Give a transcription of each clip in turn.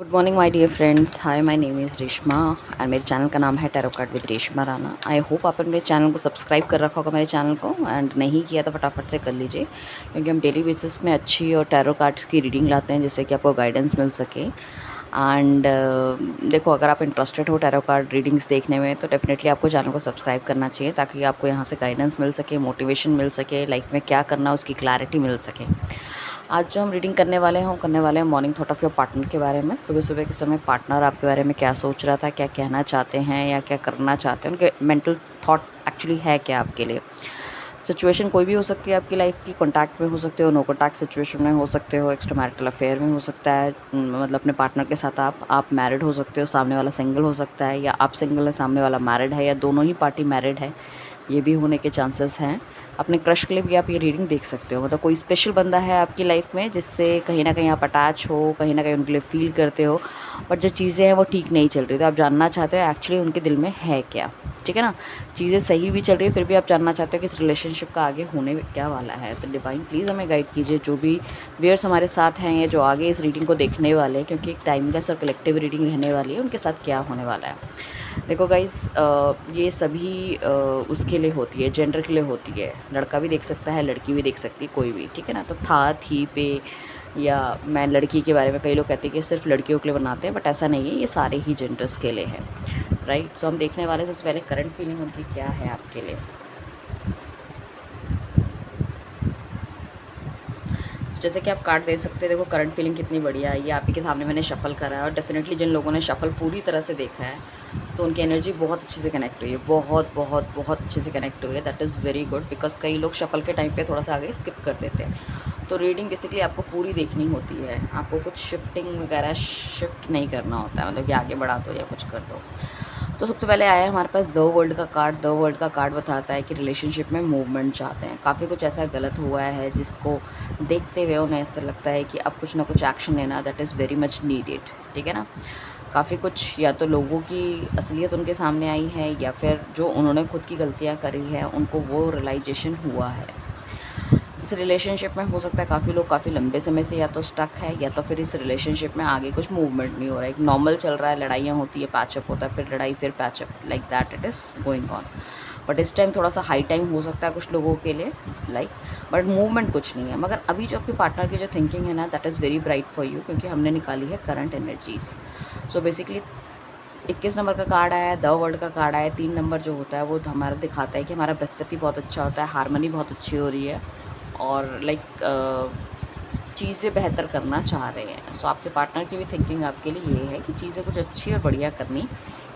Good morning my dear friends. Hi, my name is Reshma and मेरे channel का नाम है tarot card with Reshma Rana. I hope आपने मेरे चैनल को सब्सक्राइब कर रखा होगा मेरे चैनल को, एंड नहीं किया तो फटाफट से कर लीजिए, क्योंकि हम डेली बेसिस में अच्छी और टैरो कार्ड्स की रीडिंग लाते हैं जिससे कि आपको गाइडेंस मिल सके। एंड देखो, अगर आप इंटरेस्टेड हो टैरो कार्ड रीडिंग्स देखने में तो डेफिनेटली आपको चैनल को सब्सक्राइब करना चाहिए, ताकि आपको यहाँ से गाइडेंस मिल सके, मोटिवेशन मिल सके, लाइफ में क्या करना है उसकी क्लैरिटी मिल सके। आज जो हम रीडिंग करने वाले हैं morning thought of your partner के बारे में। सुबह-सुबह के समय पार्टनर आपके बारे में क्या सोच रहा था, क्या कहना चाहते हैं या क्या करना चाहते हैं, उनके मेंटल थॉट एक्चुअली है क्या आपके लिए। सिचुएशन कोई भी हो सकती है आपकी लाइफ की, कॉन्टैक्ट में हो सकते हो, नो कॉन्टैक्ट सिचुएशन में हो सकते हो, एक्स्ट्रा मैरिटल अफेयर में हो सकता है, मतलब अपने पार्टनर के साथ आप मैरिड हो सकते हो, सामने वाला सिंगल हो सकता है, या आप सिंगल है सामने वाला मैरिड है, या दोनों ही पार्टी मैरिड है, ये भी होने के चांसेस हैं। अपने क्रश के लिए भी आप ये रीडिंग देख सकते हो, मतलब कोई स्पेशल बंदा है आपकी लाइफ में जिससे कहीं ना कहीं आप अटैच हो, कहीं ना कहीं उनके लिए फील करते हो, बट जो चीज़ें हैं वो ठीक नहीं चल रही, तो आप जानना चाहते हो एक्चुअली उनके दिल में है क्या। ठीक है ना, चीज़ें सही भी चल रही है फिर भी आप जानना चाहते हो कि इस रिलेशनशिप का आगे होने क्या वाला है। तो डिवाइन प्लीज़ हमें गाइड कीजिए, जो भी व्यूअर्स हमारे साथ हैं या जो आगे इस रीडिंग को देखने वाले हैं, क्योंकि एक टाइमलेस और कलेक्टिव रीडिंग रहने वाली है, उनके साथ क्या होने वाला है। देखो गाइस, ये सभी उसके लिए होती है, जेंडर के लिए होती है। लड़का भी देख सकता है, लड़की भी देख सकती है, कोई भी। ठीक है ना, तो था, थी पे, या मैं लड़की के बारे में, कई लोग कहते हैं कि सिर्फ लड़कियों के लिए बनाते हैं, बट ऐसा नहीं है, ये सारे ही जेंडर्स के लिए है। राइट, सो हम देखने वाले सबसे पहले करंट फीलिंग उनकी क्या है आपके लिए। जैसे कि आप कार्ड दे सकते हैं, देखो करंट फीलिंग कितनी बढ़िया है। ये आप ही के सामने मैंने शफल करा है, और डेफिनेटली जिन लोगों ने शफल पूरी तरह से देखा है, तो उनकी एनर्जी बहुत अच्छे से कनेक्ट हुई है, बहुत बहुत बहुत अच्छे से कनेक्ट हुई है। That is very good, because कई लोग शफल के टाइम पे थोड़ा सा आगे स्किप कर देते हैं। तो रीडिंग बेसिकली आपको पूरी देखनी होती है, आपको कुछ शिफ्टिंग वगैरह शिफ्ट नहीं करना होता है, मतलब कि आगे बढ़ा दो या कुछ कर दो। तो सबसे पहले आया है हमारे पास द वर्ल्ड का कार्ड। द वर्ल्ड का कार्ड बताता है कि रिलेशनशिप में मूवमेंट चाहते हैं, काफ़ी कुछ ऐसा गलत हुआ है जिसको देखते हुए उन्हें ऐसा लगता है कि अब कुछ ना कुछ एक्शन लेना that is very much needed. ठीक है ना, काफ़ी कुछ, या तो लोगों की असलियत उनके सामने आई है, या फिर जो उन्होंने खुद की गलतियाँ करी है उनको वो रियलाइजेशन हुआ है। इस रिलेशनशिप में हो सकता है काफ़ी लोग काफ़ी लंबे समय से या तो स्टक है, या तो फिर इस रिलेशनशिप में आगे कुछ मूवमेंट नहीं हो रहा है। एक नॉर्मल चल रहा है, लड़ाइयाँ होती है, पैचअप होता है, फिर लड़ाई, फिर patch up, like that it is going on. But इस टाइम थोड़ा सा हाई टाइम हो सकता है कुछ लोगों के लिए, लाइक, बट मूवमेंट कुछ नहीं है। मगर अभी जो आपके पार्टनर की जो थिंकिंग है ना, that is very bright for you, क्योंकि हमने निकाली है current energies. So basically 21 number का कार्ड आया है, द वर्ल्ड का कार्ड आया है। 3 नंबर जो होता है वो हमारा दिखाता है कि हमारा बृहस्पति बहुत अच्छा होता है, हारमोनी बहुत अच्छी हो रही है, और लाइक चीज़ें बेहतर करना चाह रहे हैं। सो आपके पार्टनर की भी थिंकिंग आपके लिए ये है कि चीज़ें कुछ अच्छी और बढ़िया करनी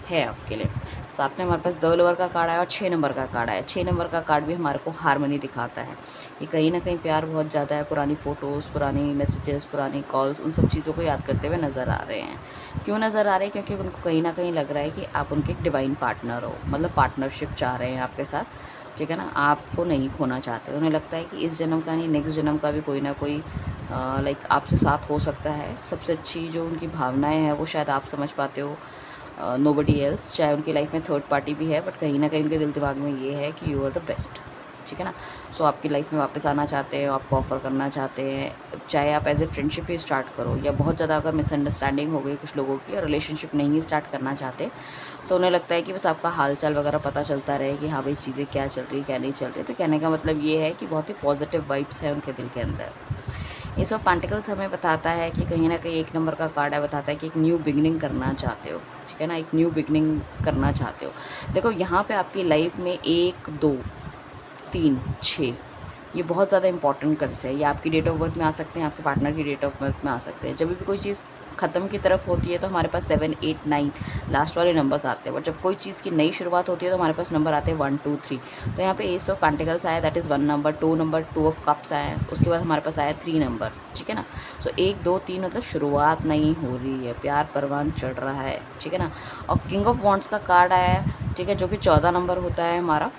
है आपके लिए। साथ में हमारे पास 2 नंबर का कार्ड आया और 6 नंबर का कार्ड आया। 6 नंबर का कार्ड भी हमारे को हारमोनी दिखाता है। ये कहीं न कहीं प्यार बहुत ज़्यादा है, पुरानी फ़ोटोज़, पुरानी मैसेजेस, पुरानी कॉल्स, उन सब चीज़ों को याद करते हुए नज़र आ रहे हैं। क्यों नज़र आ रहे हैं? क्योंकि उनको कहीं न कहीं लग रहा है कि आप उनके एक डिवाइन पार्टनर हो, मतलब पार्टनरशिप चाह रहे हैं आपके साथ। ठीक है ना, आपको नहीं खोना चाहते। उन्हें लगता है कि इस जन्म का नहीं, नेक्स्ट जन्म का भी कोई ना कोई लाइक आपसे साथ हो सकता है। सबसे अच्छी जो उनकी भावनाएँ हैं वो शायद आप समझ पाते हो, नोबडी एल्स। चाहे उनकी लाइफ में थर्ड पार्टी भी है, बट कहीं ना कहीं उनके दिल दिमाग में ये है कि यू आर द बेस्ट। ठीक है ना, सो आपकी लाइफ में वापस आना चाहते हैं, आपको ऑफ़र करना चाहते हैं, चाहे आप एज ए फ्रेंडशिप ही स्टार्ट करो, या बहुत ज़्यादा अगर मिसअंडरस्टैंडिंग हो गई कुछ लोगों की और रिलेशनशिप नहीं स्टार्ट करना चाहते, तो उन्हें लगता है कि बस आपका हाल चाल वगैरह पता चलता रहे कि हाँ भाई चीज़ें क्या चल रही क्या नहीं चल रही। तो कहने का मतलब ये है कि बहुत ही पॉजिटिव वाइब्स है उनके दिल के अंदर। एस ऑफ पेंटिकल्स हमें बताता है कि कहीं ना कहीं 1 नंबर का कार्ड है, बताता है कि एक न्यू बिगनिंग करना चाहते हो। ठीक है ना, एक न्यू बिगनिंग करना चाहते हो। देखो यहाँ पे आपकी लाइफ में 1, 2, 3, 6 ये बहुत ज़्यादा इंपॉर्टेंट कर्स है। ये आपकी डेट ऑफ बर्थ में आ सकते हैं, आपके पार्टनर की डेट ऑफ बर्थ में आ सकते हैं। जब भी कोई चीज़ ख़त्म की तरफ होती है तो हमारे पास 7, 8, 9 लास्ट वाले नंबर्स आते हैं, बट जब कोई चीज़ की नई शुरुआत होती है तो हमारे पास नंबर आते हैं 1, 2, 3। तो यहाँ पे एस ऑफ पेंटिकल्स आया, that is 1 number. 2 number, 2 of cups आए हैं, उसके बाद हमारे पास आया 3 नंबर। ठीक है ना, सो 1, 2, 3 मतलब शुरुआत नहीं हो रही है, प्यार परवान चढ़ रहा है। ठीक है ना, और किंग ऑफ वॉन्ड्स का कार्ड आया है, ठीक है, जो कि 14 नंबर होता है हमारा।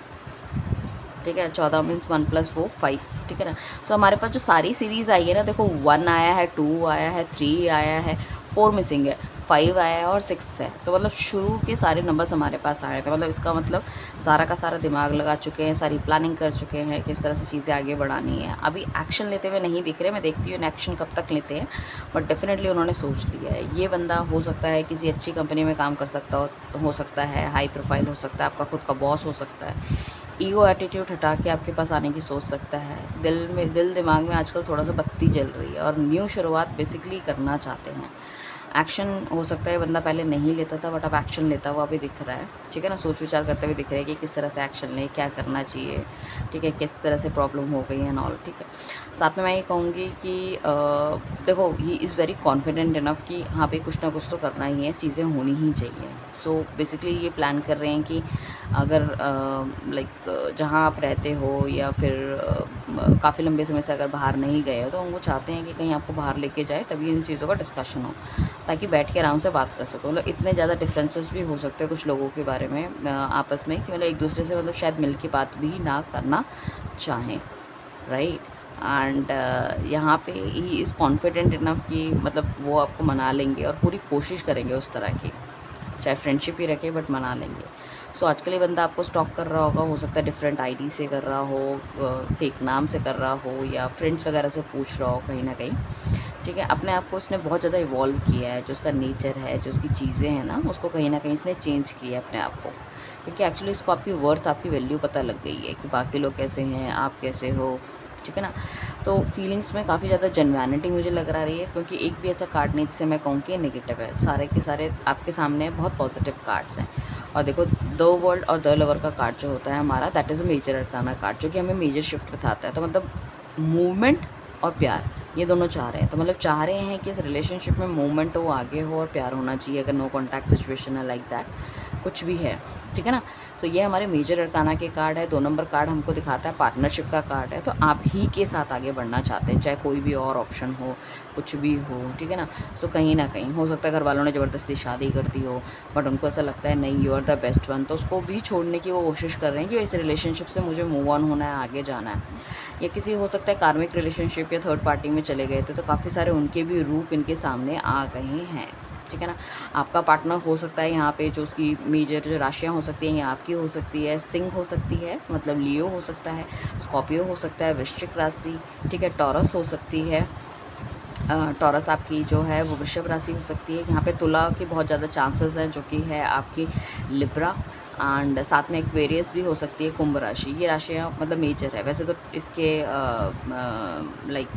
ठीक है, 14 मीन्स 1 + 4 5। ठीक है ना, तो हमारे पास जो सारी सीरीज़ आई है ना, देखो 1 आया है, 2 आया है, 3 आया है, 4 मिसिंग है। 5 आया है और 6 है, तो मतलब शुरू के सारे नंबर्स हमारे पास आए थे। मतलब इसका मतलब सारा का सारा दिमाग लगा चुके हैं, सारी प्लानिंग कर चुके हैं किस तरह से चीज़ें आगे बढ़ानी है। अभी एक्शन लेते हुए नहीं दिख रहे, मैं देखती हूँ एक्शन कब तक लेते हैं, बट डेफिनेटली उन्होंने सोच लिया है। ये बंदा हो सकता है किसी अच्छी कंपनी में काम कर सकता हो सकता है, हाई प्रोफाइल हो सकता है, आपका खुद का बॉस हो सकता है, ईगो एटीट्यूड हटा के आपके पास आने की सोच सकता है। दिल दिमाग में आजकल थोड़ा सा बत्ती जल रही है और न्यू शुरुआत बेसिकली करना चाहते हैं। एक्शन हो सकता है बंदा पहले नहीं लेता था, बट अब एक्शन लेता हुआ भी दिख रहा है, ठीक है ना। सोच विचार करते हुए दिख रहा है कि किस तरह से एक्शन लें, क्या करना चाहिए, ठीक है, किस तरह से प्रॉब्लम हो गई है एंड ऑल, ठीक है। साथ में मैं ये कहूँगी कि देखो he is very confident enough कि हाँ भाई कुछ ना कुछ तो करना ही है, चीज़ें होनी ही चाहिए। सो बेसिकली ये प्लान कर रहे हैं कि अगर लाइक जहाँ आप रहते हो या फिर काफ़ी लंबे समय से अगर बाहर नहीं गए हो, तो वो चाहते हैं कि कहीं आपको बाहर लेके जाए, तभी इन चीज़ों का डिस्कशन हो, ताकि बैठ के आराम से बात कर सको। मतलब इतने ज़्यादा डिफरेंसेस भी हो सकते हैं कुछ लोगों के बारे में आपस में, कि मतलब एक दूसरे से मतलब शायद मिल के बात भी ना करना चाहें, राइट। एंड यहाँ पे ही इज़ कॉन्फिडेंट इनफ कि मतलब वो आपको मना लेंगे और पूरी कोशिश करेंगे उस तरह की, चाहे फ्रेंडशिप ही रखे बट मना लेंगे। सो आजकल ये बंदा आपको स्टॉक कर रहा होगा, हो सकता है डिफरेंट आईडी से कर रहा हो, फेक नाम से कर रहा हो, या फ्रेंड्स वगैरह से पूछ रहा हो कहीं ना कहीं, ठीक है। अपने आप को उसने बहुत ज़्यादा इवॉल्व किया है, जो उसका नेचर है, जो उसकी चीज़ें हैं ना, उसको कहीं ना कहीं इसने चेंज किया है अपने आप को, क्योंकि एक्चुअली इसको आपकी वर्थ, आपकी वैल्यू पता लग गई है कि बाकी लोग कैसे हैं, आप कैसे हो, ठीक है ना। तो फीलिंग्स में काफ़ी ज़्यादा जेन्युइनिटी मुझे लग रही है, क्योंकि एक भी ऐसा कार्ड नहीं जिसे मैं कहूँ कि नेगेटिव है। सारे के सारे आपके सामने बहुत पॉजिटिव कार्ड्स हैं। और देखो, द वर्ल्ड और द लवर का कार्ड जो होता है हमारा, that is a major arcana card, जो कि हमें मेजर शिफ्ट बताता है। तो मतलब मूवमेंट और प्यार, ये दोनों चाह रहे हैं। तो मतलब चाह रहे हैं कि इस रिलेशनशिप में मूवमेंट हो, आगे हो, और प्यार होना चाहिए। अगर नो कॉन्टैक्ट सिचुएशन है, लाइक दैट कुछ भी है, ठीक है ना। तो ये हमारे मेजर अरकाना के कार्ड है। 2 नंबर कार्ड हमको दिखाता है पार्टनरशिप का कार्ड है। तो आप ही के साथ आगे बढ़ना चाहते हैं, चाहे कोई भी और ऑप्शन हो, कुछ भी हो, ठीक है ना। सो कहीं ना कहीं हो सकता है घर वालों ने ज़बरदस्ती शादी कर दी हो, बट उनको ऐसा लगता है नहीं, you are the best one, तो उसको भी छोड़ने की वो कोशिश कर रहे हैं कि इस रिलेशनशिप से मुझे मूव ऑन होना है, आगे जाना है। या किसी हो सकता है कार्मिक रिलेशनशिप या थर्ड पार्टी में चले गए थे, तो काफ़ी सारे उनके भी रूप इनके सामने आ गए हैं, ठीक है ना। आपका पार्टनर हो सकता है यहाँ पे, जो उसकी मेजर जो राशियाँ हो सकती हैं, ये आपकी हो सकती है, सिंह हो सकती है, मतलब लियो हो सकता है, स्कॉर्पियो हो सकता है, वृश्चिक राशि, ठीक है, टॉरस हो सकती है, टॉरस आपकी जो है वो वृषभ राशि हो सकती है। यहाँ पे तुला की बहुत ज़्यादा चांसेस हैं, जो कि है आपकी लिब्रा, एंड साथ में एक्वेरियस भी हो सकती है, कुंभ राशि। ये राशियाँ मतलब मेजर है। वैसे तो इसके लाइक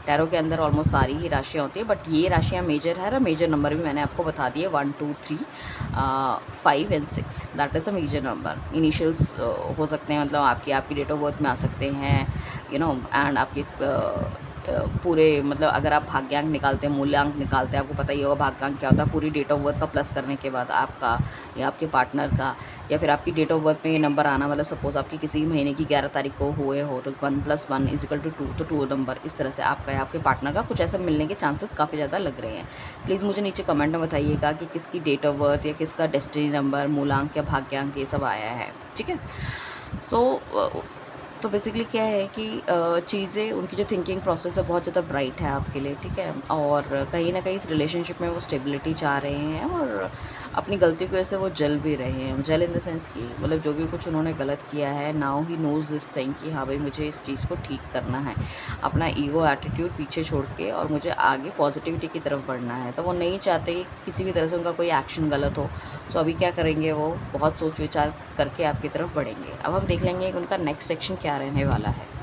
टैरो के अंदर ऑलमोस्ट सारी ही राशियाँ होती है, बट ये राशियाँ मेजर है। और मेजर नंबर भी मैंने आपको बता दिए, 1 2 3 5 and 6, that is a major number. Initials हो सकते हैं, मतलब आपकी डेट ऑफ बर्थ में आ सकते हैं, एंड आपकी पूरे, मतलब अगर आप भाग्यांक निकालते हैं, मूल्यांक निकालते हैं, आपको पता ही होगा भाग्यांक क्या होता है। पूरी डेट ऑफ बर्थ का प्लस करने के बाद आपका या आपके पार्टनर का, या फिर आपकी डेट ऑफ बर्थ में ये नंबर आना, मतलब सपोज़ आपकी किसी महीने की 11 तारीख को हुए हो, तो 1 + 1 = 2, तो 2 नंबर इस तरह से आपका या आपके पार्टनर का कुछ ऐसा मिलने के चांसेस काफ़ी ज़्यादा लग रहे हैं। प्लीज़ मुझे नीचे कमेंट में बताइएगा कि किसकी डेट ऑफ बर्थ या किसका डेस्टिनी नंबर, मूलांक या भाग्यांक ये सब आया है, ठीक है। सो तो बेसिकली क्या है कि चीज़ें, उनकी जो थिंकिंग प्रोसेस है बहुत ज़्यादा ब्राइट है आपके लिए, ठीक है। और कहीं ना कहीं इस रिलेशनशिप में वो स्टेबिलिटी चाह रहे हैं, और अपनी गलती की वजह से वो जल भी रहे हैं। जल इन द सेंस कि मतलब जो भी कुछ उन्होंने गलत किया है, now he knows this thing कि हाँ भाई मुझे इस चीज़ को ठीक करना है, अपना ईगो एटीट्यूड पीछे छोड़ के, और मुझे आगे पॉजिटिविटी की तरफ बढ़ना है। तो वो नहीं चाहते कि किसी भी तरह से उनका कोई एक्शन गलत हो। सो अभी क्या करेंगे, वो बहुत सोच विचार करके आपकी तरफ बढ़ेंगे। अब हम देख लेंगे कि उनका नेक्स्ट एक्शन क्या रहने वाला है।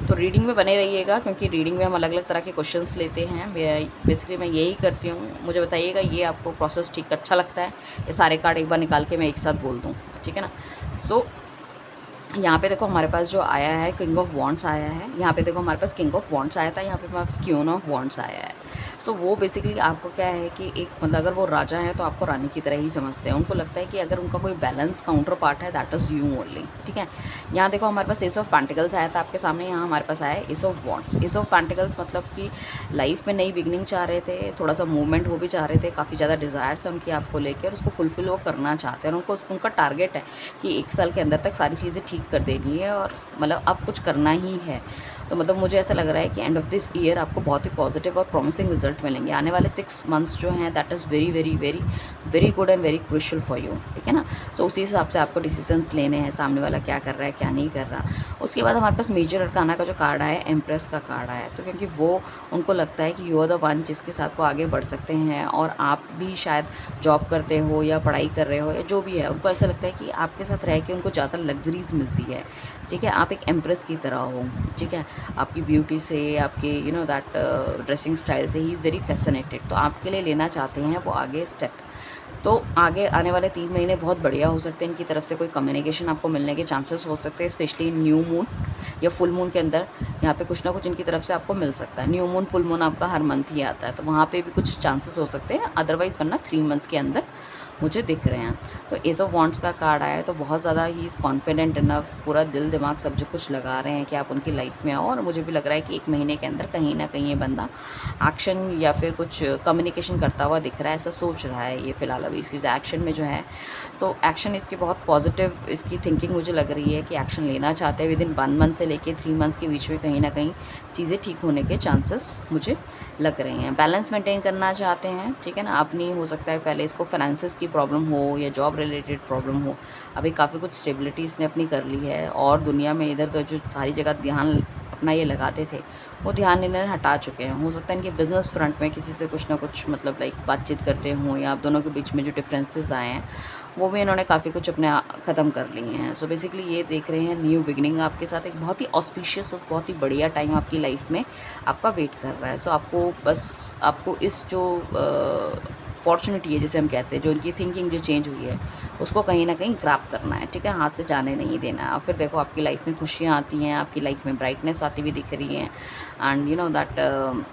तो रीडिंग में बने रहिएगा, क्योंकि रीडिंग में हम अलग अलग तरह के क्वेश्चंस लेते हैं। बेसिकली मैं यही करती हूँ। मुझे बताइएगा ये आपको प्रोसेस ठीक अच्छा लगता है, ये सारे कार्ड एक बार निकाल के मैं एक साथ बोल दूँ, ठीक है ना। सो यहाँ पे देखो हमारे पास जो आया है, किंग ऑफ वॉन्ड्स आया है। यहाँ पे देखो हमारे पास किंग ऑफ वॉन्ड्स आया था, यहाँ पे हमारे पास क्वीन ऑफ वॉन्ड्स आया है। सो वो बेसिकली आपको क्या है कि एक, मतलब अगर वो राजा है तो आपको रानी की तरह ही समझते हैं। उनको लगता है कि अगर उनका कोई बैलेंस काउंटर पार्ट है, दैट इज़ यू ओनली, ठीक है। यहाँ देखो हमारे पास एस ऑफ पैंटिकल्स आया था आपके सामने, यहाँ हमारे पास आया है S of wands. S of pentacles मतलब कि लाइफ में नई बिगनिंग चाह रहे थे, थोड़ा सा मूवमेंट वो भी चाह रहे थे, काफ़ी ज़्यादा डिज़ायर्स है उनकी आपको लेकर, उसको फुलफिल वो करना चाहते हैं। और उनका टारगेट है कि 1 साल के अंदर तक सारी चीज़ें ठीक कर देनी है, और मतलब अब कुछ करना ही है। तो मतलब मुझे ऐसा लग रहा है कि एंड ऑफ दिस ईयर आपको बहुत ही पॉजिटिव और प्रॉमिसिंग रिजल्ट मिलेंगे। आने वाले 6 मंथ्स जो हैं that is very very very very good and very crucial for you, ठीक है ना। सो उसी हिसाब से आपको डिसीजंस लेने हैं, सामने वाला क्या कर रहा है क्या नहीं कर रहा। उसके बाद हमारे पास मेजर अरकाना का जो कार्ड आया है, एम्प्रेस का कार्ड आया है, तो क्योंकि वो उनको लगता है कि यू आर द वन जिसके साथ वो आगे बढ़ सकते हैं, और आप भी शायद जॉब करते हो या पढ़ाई कर रहे हो या जो भी है, उनको ऐसा लगता है कि आपके साथ रह के उनको ज़्यादा लग्जरीज मिलती है, ठीक है। आप एक एम्प्रेस की तरह हो, ठीक है। आपकी ब्यूटी से, आपके you know that dressing style से ही इज़ वेरी फैसिनेटेड, तो आपके लिए लेना चाहते हैं वो आगे स्टेप। तो आगे आने वाले 3 महीने बहुत बढ़िया हो सकते हैं, इनकी तरफ से कोई कम्युनिकेशन आपको मिलने के चांसेस हो सकते हैं, स्पेशली न्यू मून या फुल मून के अंदर। यहाँ पे कुछ ना कुछ इनकी तरफ से आपको मिल सकता है। न्यू मून फुल मून आपका हर मंथ ही आता है, तो वहाँ पे भी कुछ चांसेस हो सकते हैं, अदरवाइज़ वरना 3 मंथ्स के अंदर मुझे दिख रहे हैं। तो एस ऑफ वॉन्ड्स का कार्ड आया है, तो बहुत ज़्यादा ही इज़ कॉन्फिडेंट इनफ, पूरा दिल दिमाग सब जो कुछ लगा रहे हैं कि आप उनकी लाइफ में आओ, और मुझे भी लग रहा है कि 1 महीने के अंदर कहीं ना कहीं ये बंदा एक्शन या फिर कुछ कम्युनिकेशन करता हुआ दिख रहा है, ऐसा सोच रहा है ये फ़िलहाल अभी इसकी एक्शन में जो है। तो एक्शन इसकी बहुत पॉजिटिव, इसकी थिंकिंग मुझे लग रही है कि एक्शन लेना चाहते हैं। विदिन 1 मंथ से लेके 3 मंथ्स के बीच में कहीं ना कहीं चीज़ें ठीक होने के चांसेस मुझे लग रहे हैं। बैलेंस मेंटेन करना चाहते हैं, ठीक है ना। अपनी हो सकता है पहले इसको फाइनेंसेस की प्रॉब्लम हो या जॉब रिलेटेड प्रॉब्लम हो, अभी काफ़ी कुछ स्टेबिलिटी इसने अपनी कर ली है, और दुनिया में इधर उधर जो सारी जगह ध्यान अपना ये लगाते थे, वो ध्यान इन्होंने हटा चुके हैं। हो सकता है इनके बिज़नेस फ्रंट में किसी से कुछ ना कुछ मतलब लाइक बातचीत करते हों, या आप दोनों के बीच में जो डिफरेंसेस आए हैं वो भी इन्होंने काफ़ी कुछ अपने ख़त्म कर लिए हैं। सो बेसिकली ये देख रहे हैं न्यू बिगिनिंग आपके साथ, एक बहुत ही ऑस्पिशियस और बहुत ही बढ़िया टाइम आपकी लाइफ में आपका वेट कर रहा है। सो आपको बस आपको इस जो अपॉर्चुनिटी है जिसे हम कहते हैं, जो उनकी थिंकिंग जो चेंज हुई है, उसको कहीं ना कहीं ग्रैब करना है, ठीक है, हाथ से जाने नहीं देना है। और फिर देखो आपकी लाइफ में खुशियाँ आती हैं, आपकी लाइफ में ब्राइटनेस आती हुई दिख रही हैं, and you know that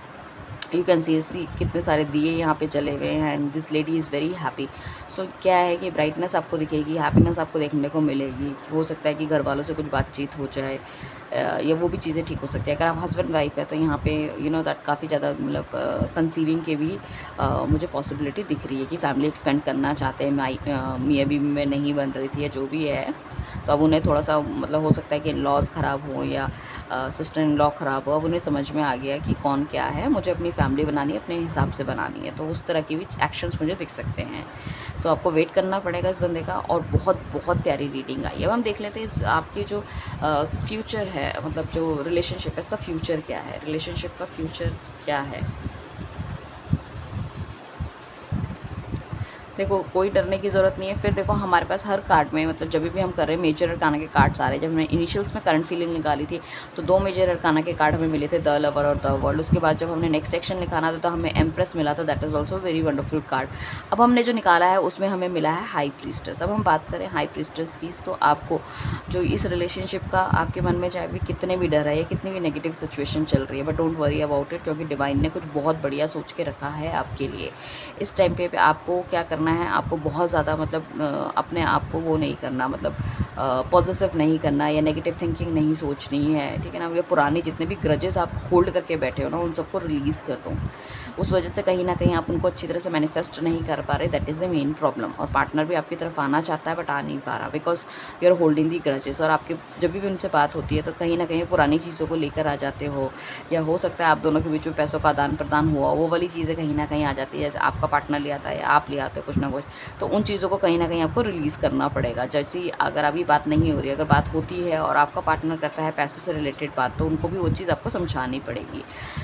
you can see कितने सारे दिए यहाँ पे जले हुए हैं, and this lady is very happy. So क्या है कि ब्राइटनेस आपको दिखेगी, हैप्पीनेस आपको देखने को मिलेगी। हो सकता है कि घर वालों से कुछ बातचीत हो जाए, या वो भी चीज़ें ठीक हो सकती है। अगर आप हस्बैंड वाइफ है तो यहाँ पे यू नो दैट काफ़ी ज़्यादा मतलब कंसीविंग के भी मुझे पॉसिबिलिटी दिख रही है कि फैमिली एक्सपेंड करना चाहते हैं। मियाँ बीवी में नहीं बन रही थी या जो भी है, तो अब उन्हें थोड़ा सा मतलब हो सकता है कि लॉज ख़राब हो या सिस्टर इन लॉ ख़राब हो, अब उन्हें समझ में आ गया कि कौन क्या है, मुझे अपनी फैमिली बनानी है, अपने हिसाब से बनानी है। तो उस तरह की भी एक्शंस मुझे दिख सकते हैं। सो आपको वेट करना पड़ेगा इस बंदे का, और बहुत बहुत प्यारी रीडिंग आई। अब हम देख लेते हैं इस आपकी जो फ्यूचर है, मतलब जो रिलेशनशिप है, इसका फ्यूचर क्या है, रिलेशनशिप का फ्यूचर क्या है। देखो कोई डरने की ज़रूरत नहीं है। फिर देखो हमारे पास हर कार्ड में मतलब जब भी हम कर रहे हैं मेजर अरकाना के कार्ड्स आ रहे हैं। जब हमने इनिशियल्स में करंट फीलिंग निकाली थी तो 2 मेजर अरकाना के कार्ड हमें मिले थे, द लवर और द वर्ल्ड। उसके बाद जब हमने नेक्स्ट एक्शन निकाला था तो हमें एम्प्रेस मिला था, that is also very wonderful card. अब हमने जो निकाला है उसमें हमें मिला है हाई प्रीस्टेस। अब हम बात करें हाई प्रीस्टेस की, तो आपको जो इस रिलेशनशिप का आपके मन में चाहे भी कितने भी डर है या कितनी भी नेगेटिव सिचुएशन चल रही है, but don't worry about it, क्योंकि डिवाइन ने कुछ बहुत बढ़िया सोच के रखा है आपके लिए। इस टाइम पे आपको क्या करना है, आपको बहुत ज़्यादा मतलब अपने आप को वो नहीं करना, मतलब पॉजिटिव नहीं करना या नेगेटिव थिंकिंग नहीं सोचनी है, ठीक है ना। ये पुरानी जितने भी ग्रजेस आप होल्ड करके बैठे हो ना, उन सबको रिलीज़ कर दो। उस वजह से कहीं ना कहीं आप उनको अच्छी तरह से मैनिफेस्ट नहीं कर पा रहे, that is the main problem. और पार्टनर भी आपकी तरफ आना चाहता है बट आ नहीं पा रहा, because you are holding the grudges. और आपके जब भी उनसे बात होती है तो कहीं ना कहीं पुरानी चीज़ों को लेकर आ जाते हो, या हो सकता है आप दोनों के बीच में पैसों का आदान प्रदान हुआ, वो वाली चीज़ें कहीं ना कहीं आ जाती है। आपका पार्टनर ले आता है या आप ले आते हो कुछ ना कुछ, तो उन चीज़ों को कहीं ना कहीं आपको रिलीज़ करना पड़ेगा। जैसे अगर अभी बात नहीं हो रही, अगर बात होती है और आपका पार्टनर करता है पैसों से रिलेटेड बात, तो उनको भी वो चीज़ आपको समझानी पड़ेगी।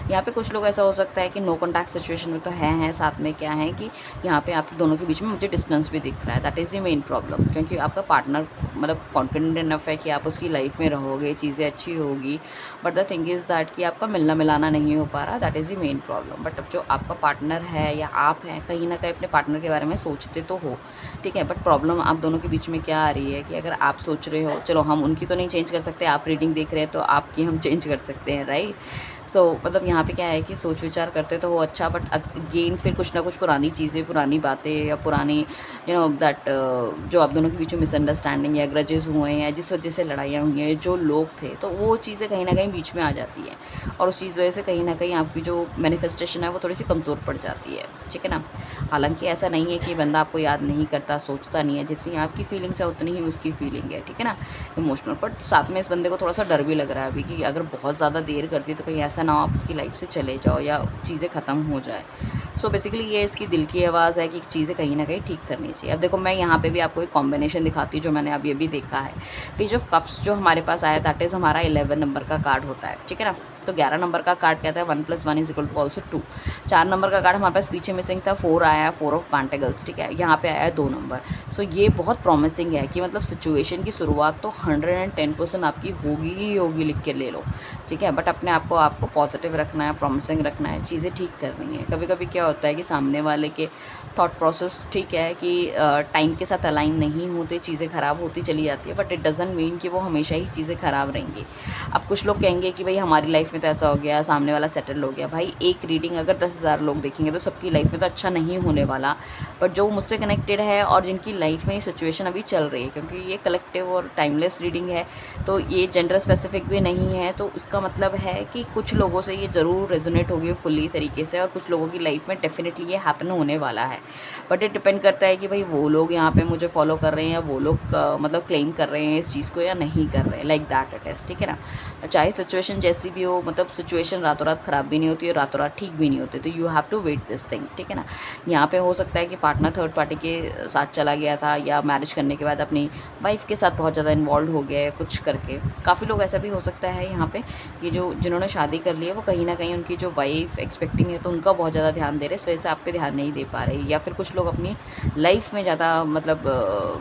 यहाँ पे कुछ लोग ऐसा हो सकता है कि नो कॉन्टैक्ट सिचुएशन में तो हैं, साथ में क्या है कि यहाँ पे आप दोनों के बीच में मुझे डिस्टेंस भी दिख रहा है, that is the main problem. क्योंकि आपका पार्टनर मतलब कॉन्फिडेंट इनफ है कि आप उसकी लाइफ में रहोगे, चीज़ें अच्छी होगी, but the thing is that कि आपका मिलना मिलाना नहीं हो पा रहा, that is the main problem. But अब जो आपका पार्टनर है या आप हैं, कहीं ना कहीं अपने पार्टनर के बारे में सोचते तो हो, ठीक है, बट प्रॉब्लम आप दोनों के बीच में क्या आ रही है कि अगर आप सोच रहे हो, चलो हम उनकी तो नहीं चेंज कर सकते, आप रीडिंग देख रहे हैं तो आपकी हम चेंज कर सकते हैं, राइट। मतलब यहाँ पे क्या है कि सोच विचार करते तो वो अच्छा, बट अगेन फिर कुछ ना कुछ पुरानी चीज़ें, पुरानी बातें या पुरानी दैट जो आप दोनों के बीच में मिसअंडरस्टैंडिंग या ग्रजेस हुए हैं, जिस वजह से लड़ाइयाँ हुई हैं, जो लोग थे, तो वो चीज़ें कहीं ना कहीं बीच में आ जाती है और उस चीज़ वजह से कहीं ना कहीं आपकी जो मैनिफेस्टेशन है वो थोड़ी सी कमज़ोर पड़ जाती है, ठीक है ना। हालांकि ऐसा नहीं है कि बंदा आपको याद नहीं करता, सोचता नहीं है, जितनी आपकी फीलिंग्स है उतनी ही उसकी फीलिंग है, ठीक है ना, इमोशनल। बट साथ में इस बंदे को थोड़ा सा डर भी लग रहा है अभी कि अगर बहुत ज़्यादा देर करती है तो कहीं ऐसा ना हो आप उसकी लाइफ से चले जाओ या चीज़ें ख़त्म हो जाए। सो बेसिकली ये इसकी दिल की आवाज़ है कि चीज़ें कहीं ना कहीं ठीक करनी चाहिए। अब देखो मैं यहाँ पे भी आपको एक कॉम्बिनेशन दिखाती हूँ जो मैंने अभी अभी देखा है। पेज ऑफ कप्स जो हमारे पास आया दैट इज़ हमारा 11 नंबर का कार्ड होता है, ठीक है ना। तो 11 नंबर का कार्ड कहता है 1 + 1 = ऑल्सो 2। 4 नंबर का कार्ड हमारे पास पीछे मिसिंग था, 4 आया, 4 ऑफ पेंटिकल्स, ठीक है। यहाँ पे आया 2 नंबर। सो ये बहुत प्रॉमिसिंग है कि मतलब सिचुएशन की शुरुआत तो 110% आपकी होगी ही होगी, लिख के ले लो, ठीक है। बट अपने आपको पॉजिटिव रखना है, प्रॉमिसिंग रखना है, चीज़ें ठीक करनी है। कभी कभी क्या होता है कि सामने वाले के थॉट प्रोसेस ठीक है कि टाइम के साथ अलाइन नहीं होते, चीज़ें ख़राब होती चली जाती है, बट इट डज़ंट मीन कि वो हमेशा ही चीज़ें ख़राब रहेंगी। अब कुछ लोग कहेंगे कि भाई हमारी लाइफ में तो ऐसा हो गया, सामने वाला सेटल हो गया। भाई एक रीडिंग अगर 10,000 लोग देखेंगे तो सबकी लाइफ में तो अच्छा नहीं होने वाला, बट जो मुझसे कनेक्टेड है और जिनकी लाइफ में ये सिचुएशन अभी चल रही है, क्योंकि ये कलेक्टिव और टाइमलेस रीडिंग है, तो ये जेंडर स्पेसिफिक भी नहीं है, तो उसका मतलब है कि कुछ लोगों से ये ज़रूर रेजोनेट होगी फुल्ली तरीके से और कुछ लोगों की लाइफ में डेफिनेटली ये हैपन होने वाला है। बट ये डिपेंड करता है कि भाई वो लोग यहाँ पे मुझे फॉलो कर रहे हैं या वो लोग मतलब क्लेम कर रहे हैं इस चीज़ को या नहीं कर रहे हैं, लाइक दैट इट इज़, ठीक है ना। चाहे सिचुएशन जैसी भी हो, मतलब सिचुएशन रातों रात ख़राब भी नहीं होती और रातों रात ठीक भी नहीं होती, तो you have to wait this thing, ठीक है ना। यहाँ पे हो सकता है कि पार्टनर थर्ड पार्टी के साथ चला गया था या मैरिज करने के बाद अपनी वाइफ के साथ बहुत ज़्यादा इन्वॉल्व हो गया है कुछ करके। काफ़ी लोग ऐसा भी हो सकता है यहाँ पे कि जो जिन्होंने शादी कर ली है वो कहीं ना कहीं उनकी जो वाइफ एक्सपेक्टिंग है तो उनका बहुत ज़्यादा ध्यान दे रहे हैं, इस वजह से आप पे ध्यान नहीं दे पा रहे, या फिर कुछ लोग अपनी लाइफ में ज़्यादा मतलब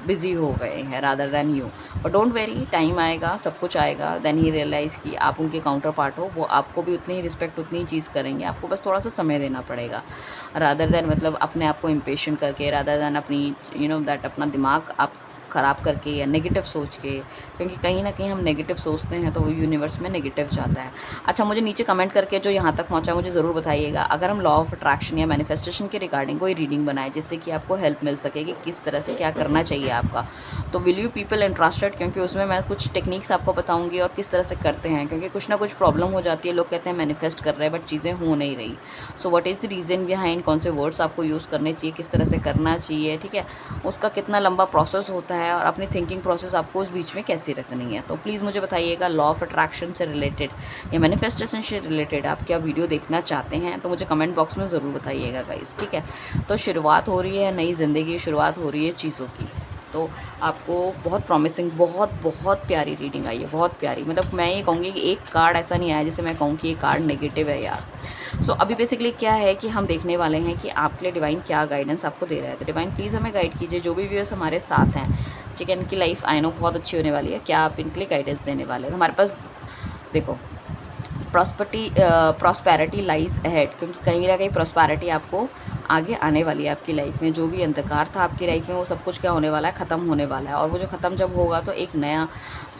बिजी हो गए हैं rather than you. But don't very, time आएगा, सब कुछ आएगा, देन ही रियलाइज़ कि आप उनके काउंटर पार्ट हो, वो आपको भी उतनी ही रिस्पेक्ट, उतनी ही चीज़ करेंगे, आपको बस थोड़ा सा समय देना पड़ेगा रादर दैन मतलब अपने आप को इम्पेशेंट करके, रादर दैन अपनी दैट अपना दिमाग आप ख़राब करके या नेगेटिव सोच के, क्योंकि कहीं ना कहीं हम नेगेटिव सोचते हैं तो वो यूनिवर्स में नेगेटिव जाता है। अच्छा, मुझे नीचे कमेंट करके जो यहाँ तक पहुँचा मुझे ज़रूर बताइएगा, अगर हम लॉ ऑफ अट्रैक्शन या मैनिफेस्टेशन के रिगार्डिंग कोई रीडिंग बनाए जिससे कि आपको हेल्प मिल सके कि किस तरह से क्या करना चाहिए आपका, तो विल यू पीपल इंटरेस्टेड, क्योंकि उसमें मैं कुछ टेक्निक्स आपको बताऊँगी और किस तरह से करते हैं, क्योंकि कुछ ना कुछ प्रॉब्लम हो जाती है, लोग कहते हैं मैनिफेस्ट कर रहे हैं बट चीज़ें हो नहीं रही। So what is the reason behind, कौन से वर्ड्स आपको यूज़ करने चाहिए, किस तरह से करना चाहिए, ठीक है, उसका कितना लंबा प्रोसेस होता है और अपनी थिंकिंग प्रोसेस आपको उस बीच में कैसे रखनी है। तो प्लीज़ मुझे बताइएगा लॉ ऑफ अट्रैक्शन से रिलेटेड या मैनिफेस्टेशन से रिलेटेड आप क्या वीडियो देखना चाहते हैं, तो मुझे कमेंट बॉक्स में ज़रूर बताइएगा गाइस, ठीक है। तो शुरुआत हो रही है नई ज़िंदगी की, शुरुआत हो रही है चीज़ों की, तो आपको बहुत प्रॉमिसिंग, बहुत बहुत प्यारी रीडिंग आई है, बहुत प्यारी। मतलब मैं ये कहूँगी कि एक कार्ड ऐसा नहीं आया जिसे मैं कहूँ कि ये कार्ड नेगेटिव है यार। सो अभी बेसिकली क्या है कि हम देखने वाले हैं कि आपके लिए डिवाइन क्या गाइडेंस आपको दे रहा है। तो डिवाइन प्लीज़ हमें गाइड कीजिए, जो भी व्यूअर्स हमारे साथ हैं, ठीक है, इनकी लाइफ आई नो बहुत अच्छी होने वाली है, क्या आप इनके लिए गाइडेंस देने वाले हैं। तो हमारे पास देखो प्रॉस्पेरिटी लाइज अहेड, क्योंकि कहीं ना कहीं प्रॉस्पेरिटी आपको आगे आने वाली है आपकी लाइफ में। जो भी अंधकार था आपकी लाइफ में वो सब कुछ क्या होने वाला है, ख़त्म होने वाला है, और वो जो ख़त्म जब होगा तो एक नया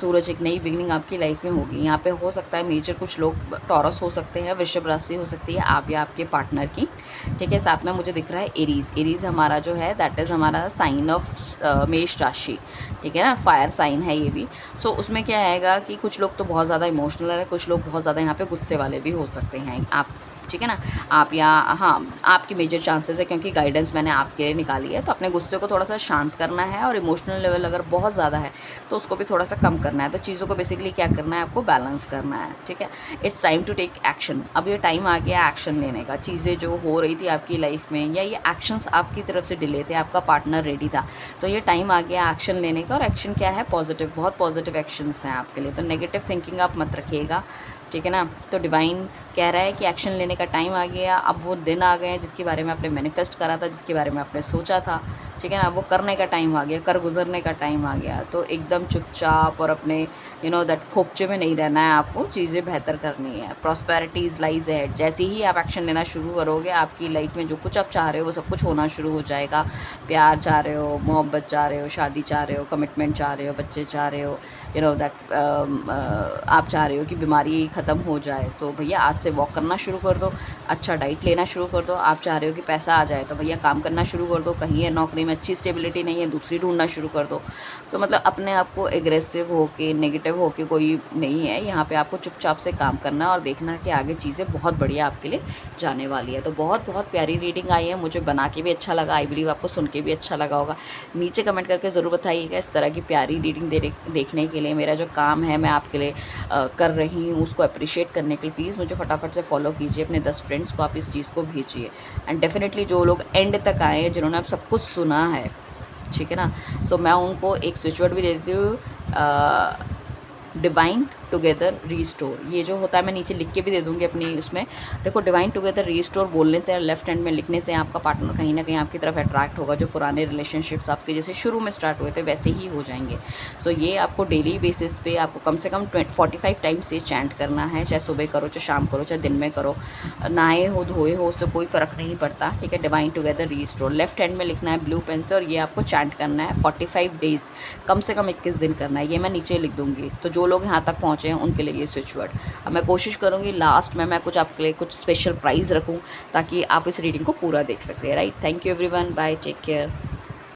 सूरज, एक नई बिगनिंग आपकी लाइफ में होगी। यहाँ पे हो सकता है मेजर कुछ लोग टॉरस हो सकते हैं, वृषभ राशि हो सकती है आप या आपके पार्टनर की, ठीक है। साथ में मुझे दिख रहा है एरीज़, एरीज़ हमारा जो है दैट इज़ हमारा साइन ऑफ मेष राशि, ठीक है ना, फायर साइन है ये भी। सो उसमें क्या आएगा कि कुछ लोग तो बहुत ज़्यादा इमोशनल है, कुछ लोग बहुत ज़्यादा यहाँ पे गुस्से वाले भी हो सकते हैं आप, ठीक है ना। आप या हाँ, आपकी मेजर चांसेस है, क्योंकि गाइडेंस मैंने आपके लिए निकाली है, तो अपने गुस्से को थोड़ा सा शांत करना है और इमोशनल लेवल अगर बहुत ज़्यादा है तो उसको भी थोड़ा सा कम करना है। तो चीज़ों को बेसिकली क्या करना है, आपको बैलेंस करना है, ठीक है। It's time to take action, अब ये टाइम आ गया एक्शन लेने का। चीज़ें जो हो रही थी आपकी लाइफ में या ये एक्शंस आपकी तरफ से डिले थे, आपका पार्टनर रेडी था, तो ये टाइम आ गया एक्शन लेने का। और एक्शन क्या है, पॉजिटिव, बहुत पॉजिटिव एक्शंस हैं आपके लिए, तो नेगेटिव थिंकिंग आप मत रखिएगा, ठीक है ना। तो डिवाइन कह रहा है कि एक्शन लेने का टाइम आ गया, अब वो दिन आ गए हैं जिसके बारे में आपने मैनिफेस्ट करा था, जिसके बारे में आपने सोचा था, ठीक है ना, वो करने का टाइम आ गया, कर गुजरने का टाइम आ गया। तो एकदम चुपचाप और अपने दैट खोपचे में नहीं रहना है, आपको चीज़ें बेहतर करनी है। प्रॉस्पेरिटीज़ लाइज अहेड, जैसे ही आप एक्शन लेना शुरू करोगे आपकी लाइफ में जो कुछ आप चाह रहे हो वो सब कुछ होना शुरू हो जाएगा। प्यार चाह रहे हो, मोहब्बत चाह रहे हो, शादी चाह रहे हो, कमिटमेंट चाह रहे हो, बच्चे चाह रहे हो, दैट आप चाह रहे हो कि बीमारी ख़त्म हो जाए, तो भैया आज से वॉक करना शुरू कर दो, अच्छा डाइट लेना शुरू कर दो। आप चाह रहे हो कि पैसा आ जाए तो भैया काम करना शुरू कर दो, कहीं है नौकरी में अच्छी स्टेबिलिटी नहीं है, दूसरी ढूंढना शुरू कर दो। तो मतलब अपने आप को एग्रेसिव होके नेगेटिव होके कोई नहीं है, यहाँ पे आपको चुपचाप से काम करना और देखना कि आगे चीज़ें बहुत बढ़िया आपके लिए जाने वाली है। तो बहुत बहुत प्यारी रीडिंग आई है, मुझे बना के भी अच्छा लगा, आई बिलीव आपको सुन के भी अच्छा लगा होगा। नीचे कमेंट करके ज़रूर बताइएगा इस तरह की प्यारी रीडिंग देखने के लिए। मेरा जो काम है मैं आपके लिए कर रही हूँ, उसको अप्रिशिएट करने के लिए प्लीज़ मुझे फटाफट से फॉलो कीजिए, अपने 10 फ्रेंड्स को आप इस चीज़ को भेजिए। एंड डेफिनेटली जो लोग एंड तक आए हैं, जिन्होंने अब सब कुछ सुना है, ठीक है ना, सो मैं उनको एक स्विच वर्ड भी दे देती हूँ, डिवाइन टुगेदर रीस्टोर। ये जो होता है मैं नीचे लिख के भी दे दूँगी अपनी उसमें। देखो, डिवाइन टुगेदर रीस्टोर बोलने से और लेफ्ट हैंड में लिखने से आपका पार्टनर कहीं ना कहीं आपकी तरफ अट्रैक्ट होगा। जो पुराने रिलेशनशिप्स आपके जैसे शुरू में स्टार्ट हुए थे वैसे ही हो जाएंगे। सो ये आपको डेली बेसिस पे आपको कम से कम 45 टाइम्स ये चैंट करना है, चाहे सुबह करो, चाहे शाम करो, चाहे दिन में करो, नहाए हो धोए हो, उससे कोई फ़र्क नहीं पड़ता, ठीक है। Divine together restore left hand में लिखना है ब्लू पेन से, और ये आपको चैंट करना है 45 डेज़, कम से कम 21 दिन करना है। ये मैं नीचे लिख दूँगी। तो जो लोग यहाँ तक पहुँचे हैं उनके लिए ये स्विच वर्ड। अब मैं कोशिश करूँगी लास्ट में मैं कुछ आपके लिए कुछ स्पेशल प्राइज़ रखूँ ताकि आप इस रीडिंग को पूरा देख सकते हैं, right. Thank you everyone, bye, take care.